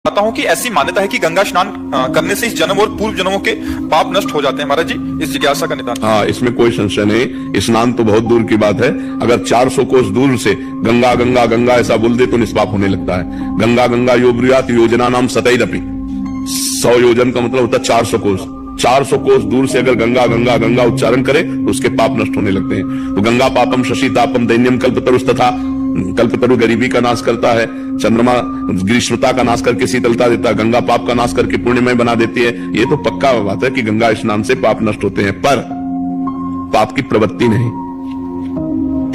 बताता हूँ कि ऐसी मान्यता है कि गंगा स्नान करने से इस जन्म और पूर्व जन्मों के पाप नष्ट हो जाते हैं। महाराज जी, इस जिज्ञासा का निदान। हाँ, इसमें कोई संशय नहीं। स्नान तो बहुत दूर की बात है। अगर 400 कोस दूर से गंगा गंगा गंगा ऐसा बोल दे तो निष्पाप होने लगता है। गंगा गंगा योब्रियात योजना नाम सतैरपि। 100 योजन का मतलब होता है 400 कोस। 400 कोस दूर से अगर गंगा गंगा गंगा उच्चारण करे तो उसके पाप नष्ट होने लगते हैं। तो गंगा पापम शशि तापम दैन्यम कल्पतरुष तथा कल्पतरु गरीबी का नाश करता है। चंद्रमा ग्रीष्मता का नाश करके शीतलता देता है। गंगा पाप का नाश करके पुण्यमय बना देती है। ये तो पक्का बात है कि गंगा स्नान से पाप नष्ट होते हैं, पर पाप की प्रवृत्ति नहीं,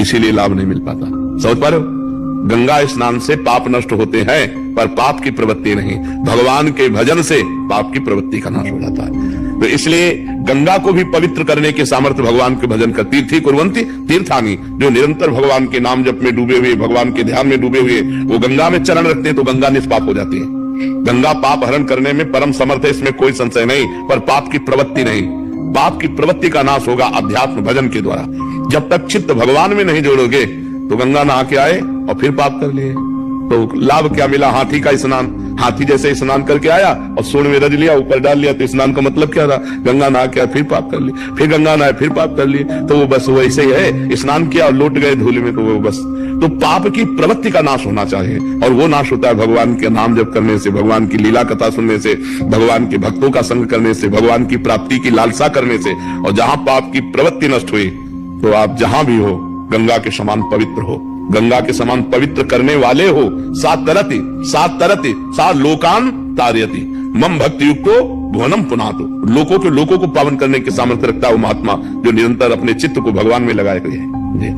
इसीलिए लाभ नहीं मिल पाता। समझ पा रहे हो? गंगा स्नान से पाप नष्ट होते हैं पर पाप की प्रवृत्ति नहीं। भगवान के भजन से पाप की प्रवृत्ति का नाश हो जाता है। तो इसलिए गंगा को भी पवित्र करने के सामर्थ्य भगवान के भजन का तीर्थी कुर्वन्ति तीर्थानी, जो निरंतर भगवान के नाम जप में डूबे हुए, भगवान के ध्यान में डूबे हुए वो गंगा में चरण रखते हैं तो गंगा निष्पाप हो जाती है। गंगा पाप हरण करने में परम समर्थ है, इसमें कोई संशय नहीं, पर पाप की प्रवृत्ति नहीं। पाप की प्रवृत्ति का नाश होगा अध्यात्म भजन के द्वारा। जब तक चित्त भगवान में नहीं जोड़ोगे तो गंगा नहा के आए और फिर पाप कर लिए तो लाभ क्या मिला? हाथी का स्नान, हाथी जैसे स्नान करके आया और सूंड में रज लिया, ऊपर डाल लिया, तो स्नान का मतलब क्या रहा? गंगा नहा के फिर पाप कर लिए, फिर गंगा नहाए फिर पाप कर लिए। तो वो बस वैसे ही है, स्नान किया और लौट गए धूल में, तो वो बस। तो पाप की प्रवृत्ति का नाश होना चाहिए, और वो नाश होता है भगवान के नाम जप करने से, भगवान की लीला कथा सुनने से, भगवान के भक्तों का संग करने से, भगवान की प्राप्ति की लालसा करने से। और जहां पाप की प्रवृत्ति नष्ट हुई तो आप जहां भी हो गंगा के समान पवित्र हो, गंगा के समान पवित्र करने वाले हो। सात तरति सा लोकान तारयति मम भक्ति युक्तो भुवनम पुनातो। लोगों को पावन करने के सामर्थ्य रखता है वो महात्मा जो निरंतर अपने चित्त को भगवान में लगाए हुए है।